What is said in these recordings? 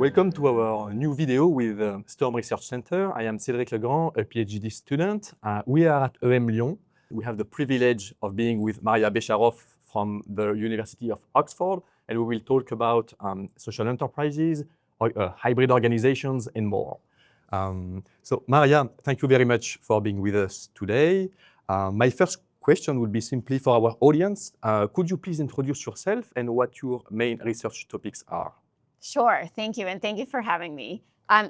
Welcome to our new video with Storm Research Center. I am Cedric Legrand, a PhD student. We are at EM Lyon. We have the privilege of being with Marya Besharov from the University of Oxford, and we will talk about social enterprises, hybrid organizations, and more. So Marya, thank you very much for being with us today. My first question would be simply for our audience. Could you please introduce yourself and what your main research topics are? Sure, thank you, and thank you for having me.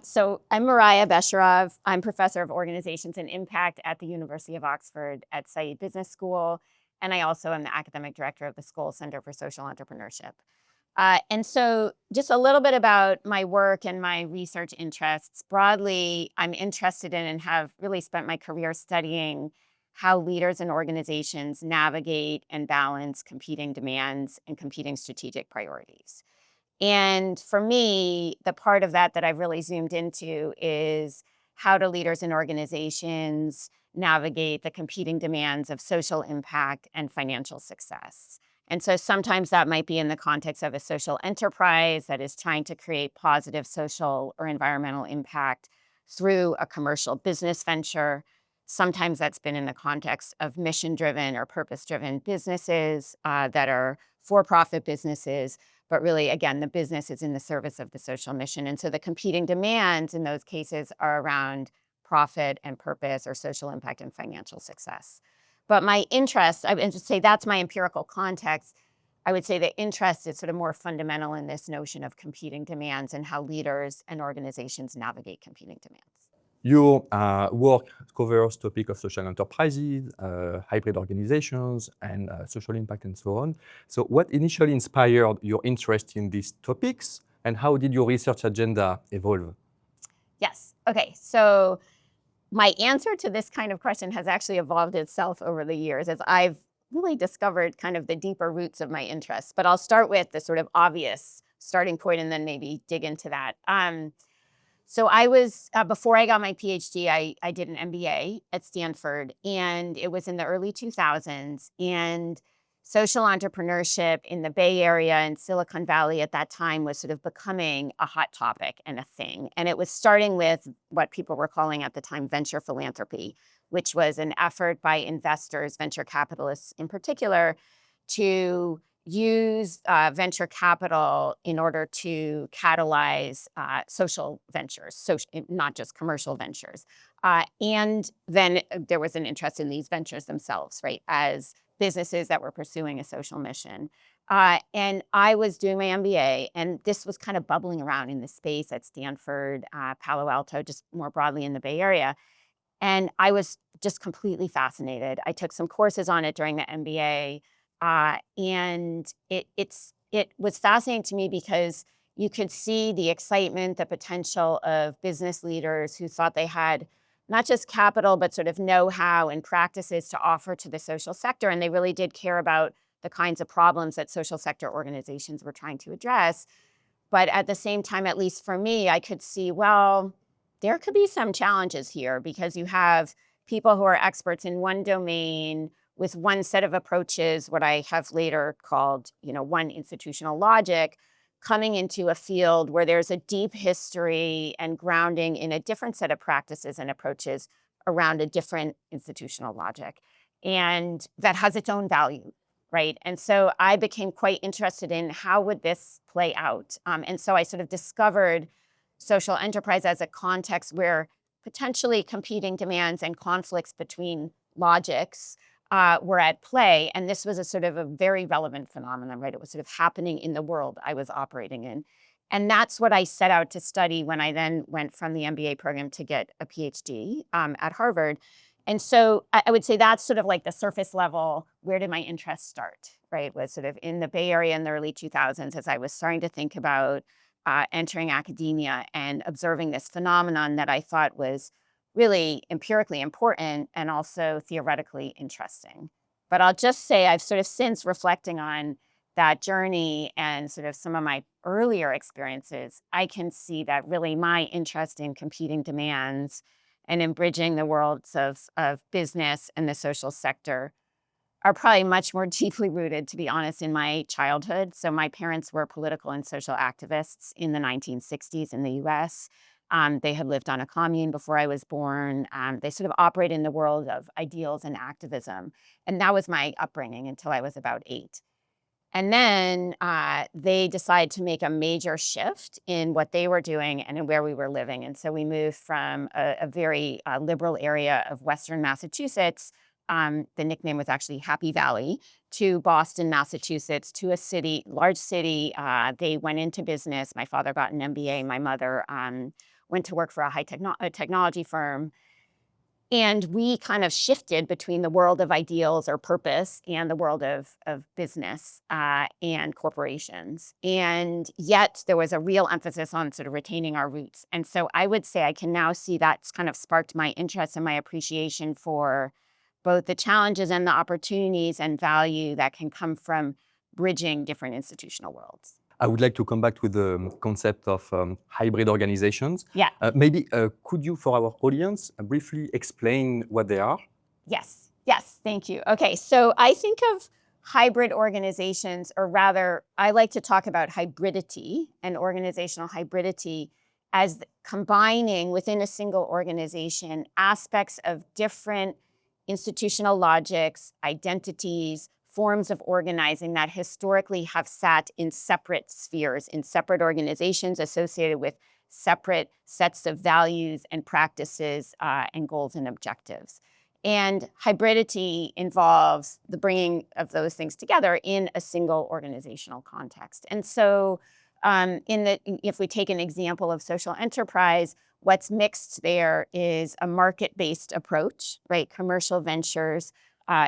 So I'm Marya Besharov. I'm professor of organizations and impact at the University of Oxford at Saïd Business School, and I also am the academic director of the Skoll Centre for Social Entrepreneurship. And so just a little bit about my work and my research interests. Broadly, I'm interested in and have really spent my career studying how leaders and organizations navigate and balance competing demands and competing strategic priorities. And for me, the part of that I've really zoomed into is how do leaders and organizations navigate the competing demands of social impact and financial success. And so sometimes that might be in the context of a social enterprise that is trying to create positive social or environmental impact through a commercial business venture. Sometimes that's been in the context of mission-driven or purpose-driven businesses that are for-profit businesses. But really, again, the business is in the service of the social mission. And so the competing demands in those cases are around profit and purpose or social impact and financial success. But my interest, I would just say that's my empirical context. I would say the interest is sort of more fundamental in this notion of competing demands and how leaders and organizations navigate competing demands. Your work covers topics of social enterprises, hybrid organizations, and social impact, and so on. So what initially inspired your interest in these topics, and how did your research agenda evolve? Yes. Okay. So my answer to this kind of question has actually evolved itself over the years as I've really discovered kind of the deeper roots of my interests. But I'll start with the sort of obvious starting point and then maybe dig into that. So I was, before I got my PhD, I did an MBA at Stanford, and it was in the early 2000s. And social entrepreneurship in the Bay Area and Silicon Valley at that time was sort of becoming a hot topic and a thing. And it was starting with what people were calling at the time venture philanthropy, which was an effort by investors, venture capitalists in particular, to use venture capital in order to catalyze social ventures, not just commercial ventures. And then there was an interest in these ventures themselves, right, as businesses that were pursuing a social mission. And I was doing my MBA, and this was kind of bubbling around in the space at Stanford, Palo Alto, just more broadly in the Bay Area. And I was just completely fascinated. I took some courses on it during the MBA. And it was fascinating to me because you could see the excitement, the potential of business leaders who thought they had not just capital, but sort of know-how and practices to offer to the social sector. And they really did care about the kinds of problems that social sector organizations were trying to address. But at the same time, at least for me, I could see, well, there could be some challenges here because you have people who are experts in one domain with one set of approaches, what I have later called, one institutional logic, coming into a field where there's a deep history and grounding in a different set of practices and approaches around a different institutional logic. And that has its own value, right? And so I became quite interested in how would this play out? And so I sort of discovered social enterprise as a context where potentially competing demands and conflicts between logics were at play. And this was a sort of a very relevant phenomenon, right? It was sort of happening in the world I was operating in. And that's what I set out to study when I then went from the MBA program to get a PhD at Harvard. And so I would say that's sort of like the surface level, where did my interest start, right? Was sort of in the Bay Area in the early 2000s as I was starting to think about entering academia and observing this phenomenon that I thought was really empirically important and also theoretically interesting. But I'll just say I've sort of since reflecting on that journey and sort of some of my earlier experiences, I can see that really my interest in competing demands and in bridging the worlds of business and the social sector are probably much more deeply rooted, to be honest, in my childhood. So my parents were political and social activists in the 1960s in the US. They had lived on a commune before I was born. They sort of operate in the world of ideals and activism. And that was my upbringing until I was about 8. And then they decided to make a major shift in what they were doing and in where we were living. And so we moved from a very liberal area of Western Massachusetts. The nickname was actually Happy Valley, to Boston, Massachusetts, to a city, large city. They went into business. My father got an MBA. My mother went to work for a technology firm. And we kind of shifted between the world of ideals or purpose and the world of business and corporations. And yet there was a real emphasis on sort of retaining our roots. And so I would say I can now see that's kind of sparked my interest and my appreciation for both the challenges and the opportunities and value that can come from bridging different institutional worlds. I would like to come back to the concept of hybrid organizations. Yeah. Maybe could you, for our audience, briefly explain what they are? Yes, thank you. Okay, so I think of hybrid organizations, or rather, I like to talk about hybridity and organizational hybridity as combining within a single organization aspects of different institutional logics, identities, forms of organizing that historically have sat in separate spheres, in separate organizations associated with separate sets of values and practices and goals and objectives. And hybridity involves the bringing of those things together in a single organizational context. And so if we take an example of social enterprise, what's mixed there is a market-based approach, right? Commercial ventures,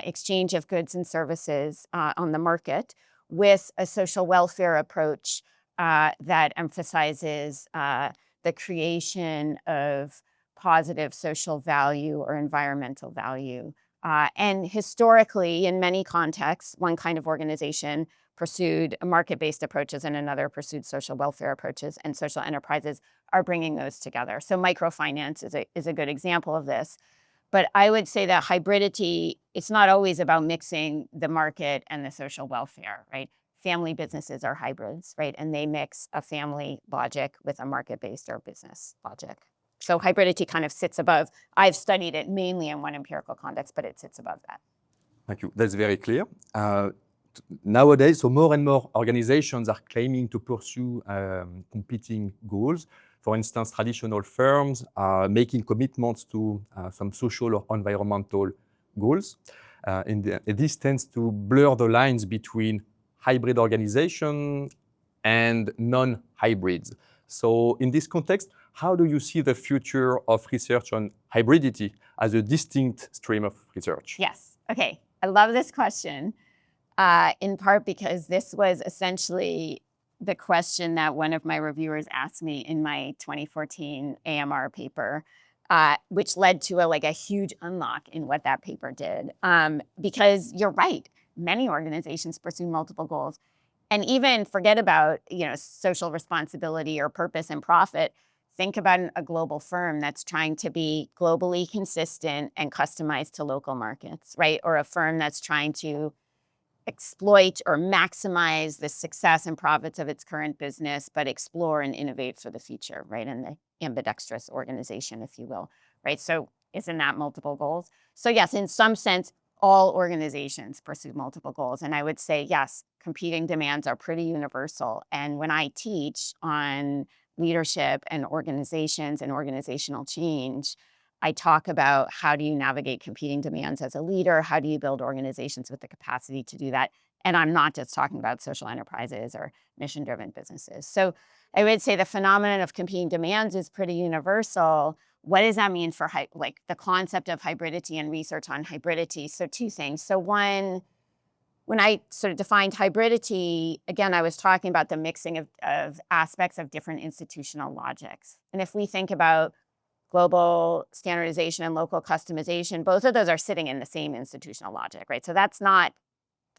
exchange of goods and services on the market, with a social welfare approach that emphasizes the creation of positive social value or environmental value. And historically, in many contexts, one kind of organization pursued market-based approaches and another pursued social welfare approaches, and social enterprises are bringing those together. So microfinance is a good example of this. But I would say that hybridity, it's not always about mixing the market and the social welfare, right? Family businesses are hybrids, right? And they mix a family logic with a market-based or business logic. So hybridity kind of sits above. I've studied it mainly in one empirical context, but it sits above that. Thank you. That's very clear. Nowadays, so more and more organizations are claiming to pursue competing goals. For instance, traditional firms are making commitments to some social or environmental goals. This tends to blur the lines between hybrid organization and non-hybrids. So in this context, how do you see the future of research on hybridity as a distinct stream of research? Yes. Okay. I love this question, in part because this was essentially the question that one of my reviewers asked me in my 2014 AMR paper, which led to a huge unlock in what that paper did. Because you're right, many organizations pursue multiple goals, and even forget about social responsibility or purpose and profit. Think about a global firm that's trying to be globally consistent and customized to local markets, right? Or a firm that's trying to exploit or maximize the success and profits of its current business, but explore and innovate for the future, right? And the ambidextrous organization, if you will, right? So isn't that multiple goals? So yes, in some sense, all organizations pursue multiple goals. And I would say, yes, competing demands are pretty universal. And when I teach on leadership and organizations and organizational change, I talk about how do you navigate competing demands as a leader? How do you build organizations with the capacity to do that? And I'm not just talking about social enterprises or mission-driven businesses. So I would say the phenomenon of competing demands is pretty universal. What does that mean for the concept of hybridity and research on hybridity? So two things. So one, when I sort of defined hybridity, again, I was talking about the mixing of aspects of different institutional logics. And if we think about global standardization and local customization, both of those are sitting in the same institutional logic, right? So that's not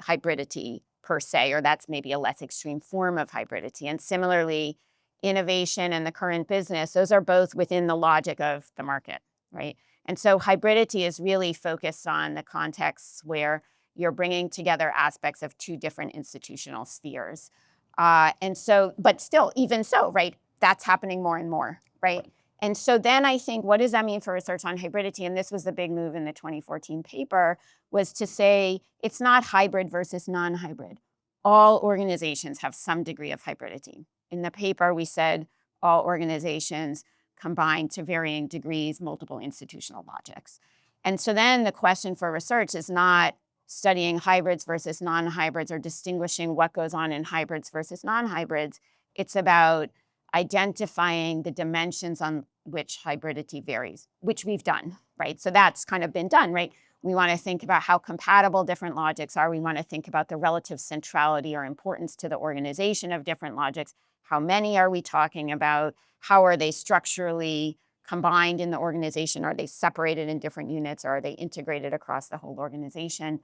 hybridity per se, or that's maybe a less extreme form of hybridity. And similarly, innovation and the current business, those are both within the logic of the market, right? And so hybridity is really focused on the contexts where you're bringing together aspects of two different institutional spheres. And so, but still, even so, right, that's happening more and more, right? And so then I think, what does that mean for research on hybridity? And this was the big move in the 2014 paper, was to say it's not hybrid versus non-hybrid. All organizations have some degree of hybridity. In the paper, we said all organizations combine to varying degrees multiple institutional logics. And so then the question for research is not studying hybrids versus non-hybrids or distinguishing what goes on in hybrids versus non-hybrids. It's about identifying the dimensions on which hybridity varies, which we've done, right? So that's kind of been done, right? We want to think about how compatible different logics are. We want to think about the relative centrality or importance to the organization of different logics. How many are we talking about? How are they structurally combined in the organization? Are they separated in different units, or are they integrated across the whole organization?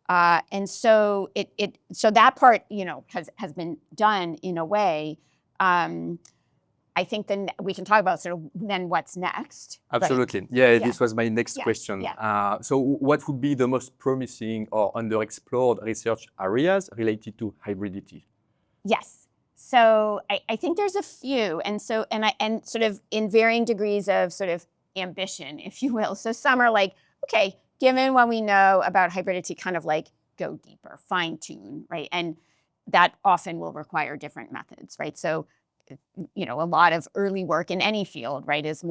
And so so that part, has been done in a way. I think then we can talk about sort of then what's next. Absolutely. Yeah, this was my next question. So what would be the most promising or underexplored research areas related to hybridity? Yes. So I think there's a few, and sort of in varying degrees of sort of ambition, if you will. So some are like, okay, given what we know about hybridity, kind of like go deeper, fine tune, right? And that often will require different methods, right? So, a lot of early work in any field, right, is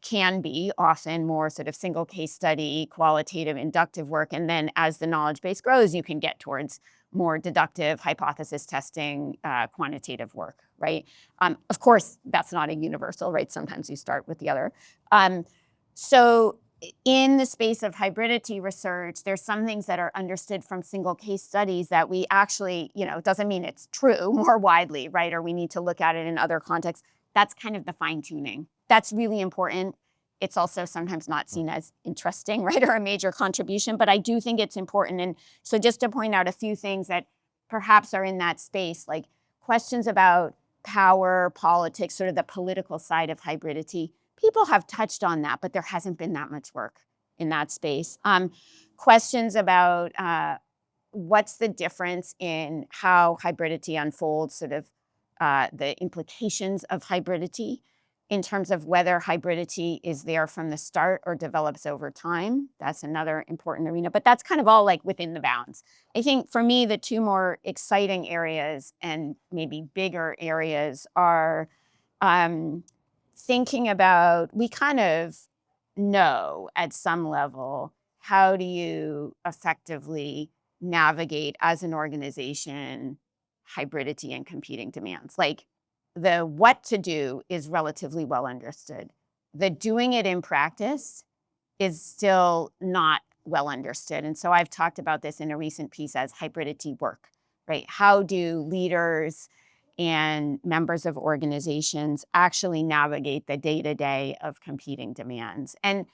can be often more sort of single case study, qualitative, inductive work. And then as the knowledge base grows, you can get towards more deductive, hypothesis testing, quantitative work, right? Of course, that's not a universal, right? Sometimes you start with the other. So in the space of hybridity research, there's some things that are understood from single case studies that we actually, it doesn't mean it's true more widely, right? Or we need to look at it in other contexts. That's kind of the fine tuning. That's really important. It's also sometimes not seen as interesting, right, or a major contribution, but I do think it's important. And so just to point out a few things that perhaps are in that space, like questions about power, politics, sort of the political side of hybridity. People have touched on that, but there hasn't been that much work in that space. Questions about what's the difference in how hybridity unfolds, sort of the implications of hybridity in terms of whether hybridity is there from the start or develops over time. That's another important arena, but that's kind of all like within the bounds. I think for me, the two more exciting areas and maybe bigger areas are thinking about, we kind of know at some level, how do you effectively navigate as an organization hybridity and competing demands? Like the what to do is relatively well understood. The doing it in practice is still not well understood. And so I've talked about this in a recent piece as hybridity work, right? How do leaders and members of organizations actually navigate the day-to-day of competing demands? And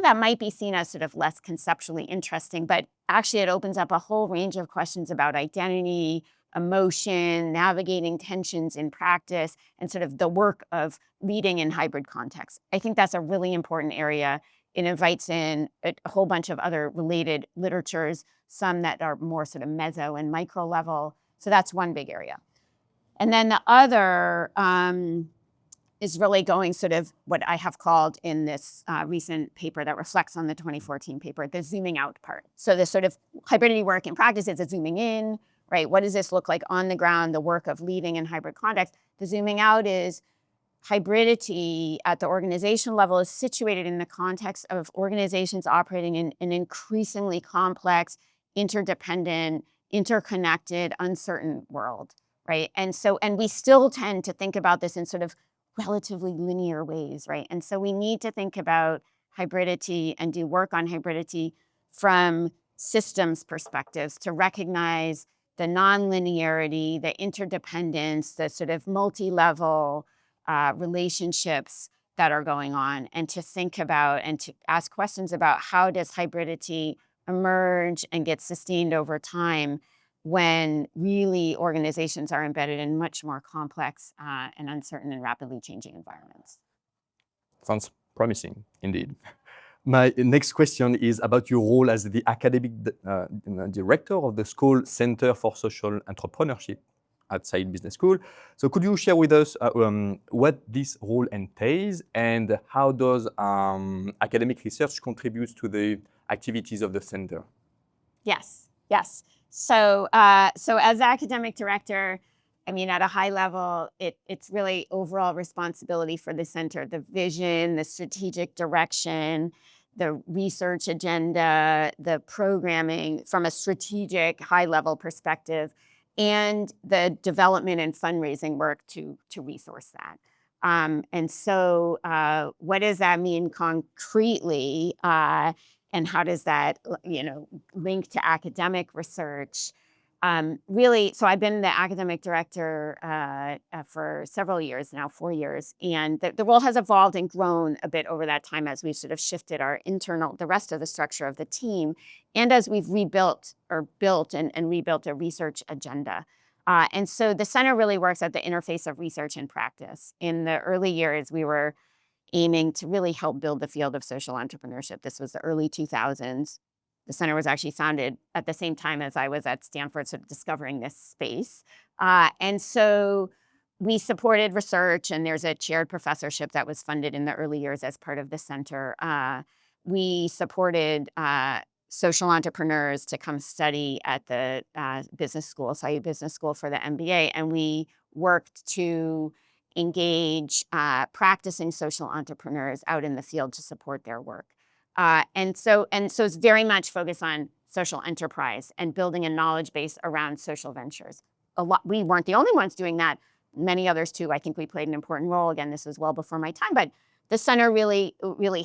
that might be seen as sort of less conceptually interesting, but actually it opens up a whole range of questions about identity, emotion, navigating tensions in practice, and sort of the work of leading in hybrid contexts. I think that's a really important area. It invites in a whole bunch of other related literatures, some that are more sort of meso and micro level. So that's one big area. And then the other is really going sort of what I have called in this recent paper that reflects on the 2014 paper, the zooming out part. So this sort of hybridity work in practice is a zooming in, right? What does this look like on the ground, the work of leading in hybrid context? The zooming out is hybridity at the organization level is situated in the context of organizations operating in an increasingly complex, interdependent, interconnected, uncertain world, right? And we still tend to think about this in sort of relatively linear ways, right? And so we need to think about hybridity and do work on hybridity from systems perspectives to recognize the nonlinearity, the interdependence, the sort of multi-level relationships that are going on, and to think about and to ask questions about how does hybridity emerge and get sustained over time when really organizations are embedded in much more complex and uncertain and rapidly changing environments. Sounds promising, indeed. My next question is about your role as the academic director of the Skoll Centre for Social Entrepreneurship at Saïd Business School. So could you share with us what this role entails and how does academic research contribute to the activities of the center? Yes, yes. So as academic director, I mean, at a high level, it's really overall responsibility for the center, the vision, the strategic direction, the research agenda, the programming from a strategic high-level perspective, and the development and fundraising work to resource that. And so what does that mean concretely? And how does that, link to academic research? Really, so I've been the academic director for several years now, 4 years, and the role has evolved and grown a bit over that time as we've sort of shifted the rest of the structure of the team, and as we've built and rebuilt a research agenda. And so the center really works at the interface of research and practice. In the early years, we were aiming to really help build the field of social entrepreneurship. This was the early 2000s. The center was actually founded at the same time as I was at Stanford, sort of discovering this space. And so we supported research, and there's a chaired professorship that was funded in the early years as part of the center. We supported social entrepreneurs to come study at the business school, Saïd Business School, for the MBA, and we worked to engage practicing social entrepreneurs out in the field to support their work. And so it's very much focused on social enterprise and building a knowledge base around social ventures. We weren't the only ones doing that. Many others too. I think we played an important role. Again, this was well before my time, but the center really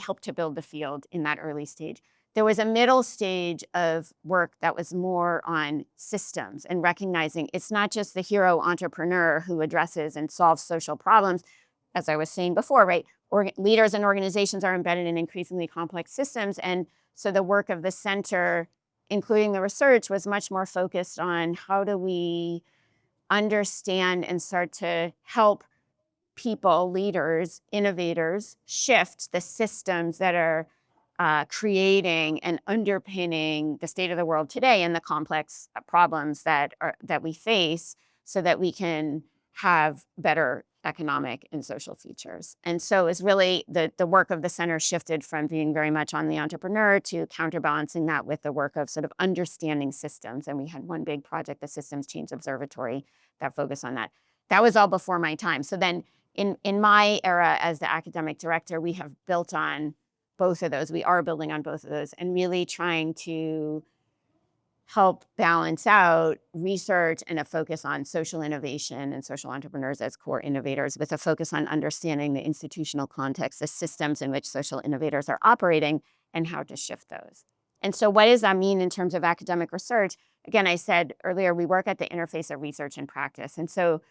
helped to build the field in that early stage. There was a middle stage of work that was more on systems and recognizing it's not just the hero entrepreneur who addresses and solves social problems. As I was saying before, right? Leaders and organizations are embedded in increasingly complex systems. And so the work of the center, including the research, was much more focused on how do we understand and start to help people, leaders, innovators, shift the systems that are creating and underpinning the state of the world today and the complex problems that we face, so that we can have better economic and social futures. And so it's really the work of the center shifted from being very much on the entrepreneur to counterbalancing that with the work of sort of understanding systems. And we had one big project, the Systems Change Observatory, that focused on that. That was all before my time. So then in my era as the academic director, we have built on both of those. We are building on both of those and really trying to help balance out research and a focus on social innovation and social entrepreneurs as core innovators, with a focus on understanding the institutional context, the systems in which social innovators are operating, and how to shift those. And so what does that mean in terms of academic research? Again, I said earlier, we work at the interface of research and practice. And so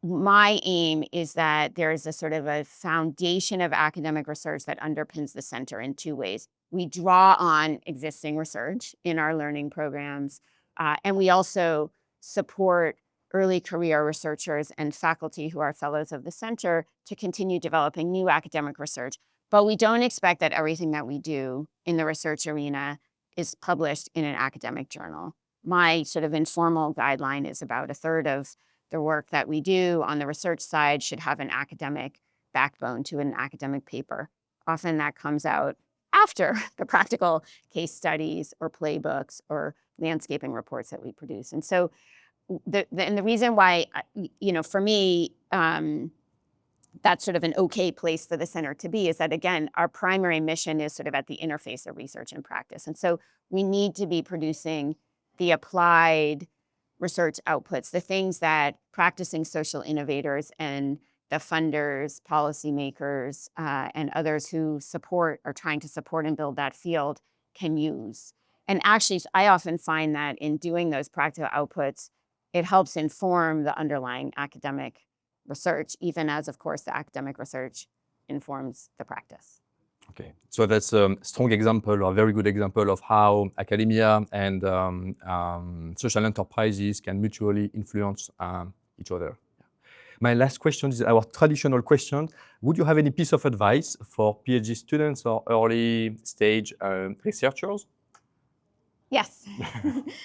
my aim is that there is a sort of a foundation of academic research that underpins the center in two ways. We draw on existing research in our learning programs, and we also support early career researchers and faculty who are fellows of the center to continue developing new academic research. But we don't expect that everything that we do in the research arena is published in an academic journal. My sort of informal guideline is about a third of the work that we do on the research side should have an academic backbone to an academic paper. Often that comes out after the practical case studies or playbooks or landscaping reports that we produce. And so the reason why, for me, that's sort of an okay place for the center to be is that, again, our primary mission is sort of at the interface of research and practice. And so we need to be producing the applied research outputs, the things that practicing social innovators and the funders, policymakers, and others who are trying to support and build that field can use. And actually, I often find that in doing those practical outputs, it helps inform the underlying academic research, even as, of course, the academic research informs the practice. Okay, so that's a strong example, or a very good example of how academia and social enterprises can mutually influence each other. My last question is our traditional question. Would you have any piece of advice for PhD students or early stage researchers? Yes,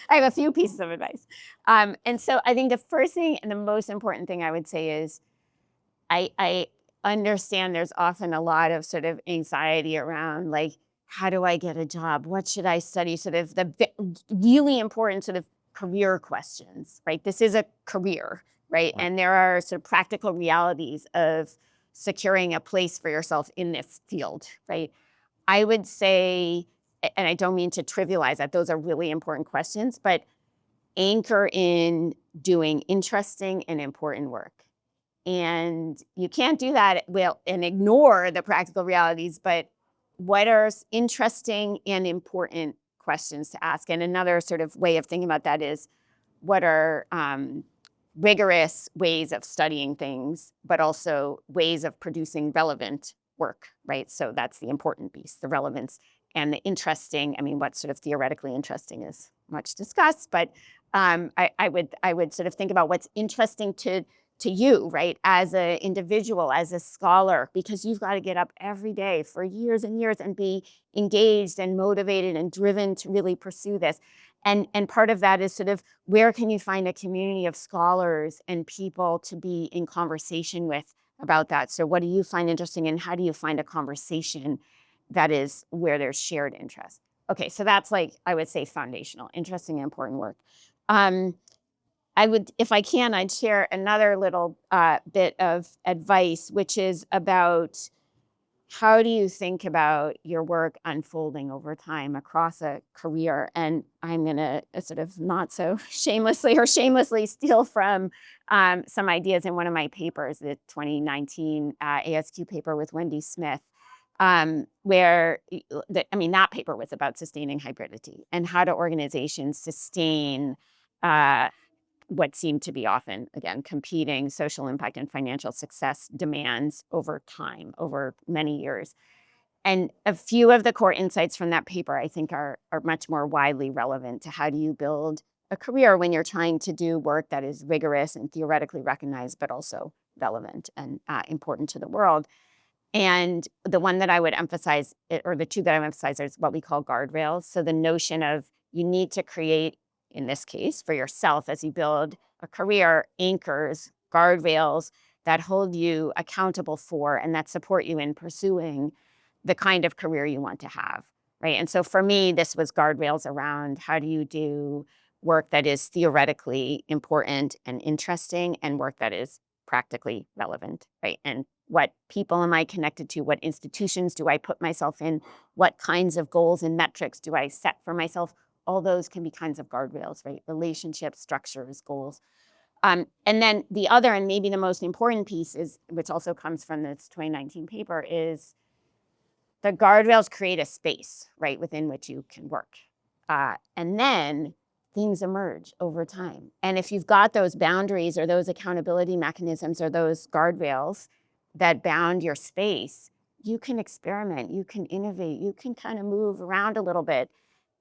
I have a few pieces of advice. And so I think the first thing and the most important thing I would say is I understand there's often a lot of sort of anxiety around like, how do I get a job? What should I study? Sort of the really important sort of career questions, right? This is a career, right? And there are sort of practical realities of securing a place for yourself in this field, right? I would say, and I don't mean to trivialize that, those are really important questions, but anchor in doing interesting and important work. And you can't do that and ignore the practical realities, but what are interesting and important questions to ask? And another sort of way of thinking about that is what are rigorous ways of studying things, but also ways of producing relevant work, right? So that's the important piece, the relevance. And the interesting, I mean, what's sort of theoretically interesting is much discussed, but I would sort of think about what's interesting to you, right, as an individual, as a scholar, because you've got to get up every day for years and years and be engaged and motivated and driven to really pursue this. And part of that is sort of where can you find a community of scholars and people to be in conversation with about that? So what do you find interesting and how do you find a conversation that is where there's shared interest? Okay, so that's like, I would say foundational, interesting and important work. I would, if I can, I'd share another little bit of advice, which is about how do you think about your work unfolding over time across a career? And I'm going to sort of not so shamelessly steal from some ideas in one of my papers, the 2019 ASQ paper with Wendy Smith, where, that paper was about sustaining hybridity and how do organizations sustain what seemed to be often, again, competing social impact and financial success demands over time, over many years. And a few of the core insights from that paper, I think, are much more widely relevant to how do you build a career when you're trying to do work that is rigorous and theoretically recognized, but also relevant and important to the world. And the one that I would emphasize, or the two that I would emphasize, is what we call guardrails. So the notion of you need to create, in this case, for yourself as you build a career, anchors, guardrails that hold you accountable for and that support you in pursuing the kind of career you want to have, right? And so for me, this was guardrails around how do you do work that is theoretically important and interesting and work that is practically relevant, right? And what people am I connected to? What institutions do I put myself in? What kinds of goals and metrics do I set for myself? All those can be kinds of guardrails, right? Relationships, structures, goals. And then the other, and maybe the most important piece is, which also comes from this 2019 paper, is the guardrails create a space, right, within which you can work. And then things emerge over time. And if you've got those boundaries or those accountability mechanisms or those guardrails that bound your space, you can experiment, you can innovate, you can kind of move around a little bit.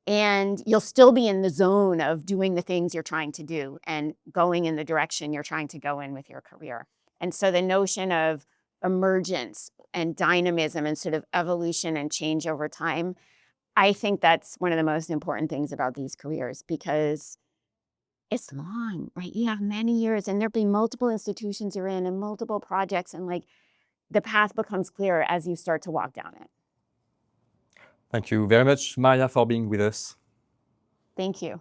And you'll still be in the zone of doing the things you're trying to do and going in the direction you're trying to go in with your career. And so the notion of emergence and dynamism and sort of evolution and change over time, I think that's one of the most important things about these careers because it's long, right? You have many years and there'll be multiple institutions you're in and multiple projects and like the path becomes clearer as you start to walk down it. Thank you very much, Marya, for being with us. Thank you.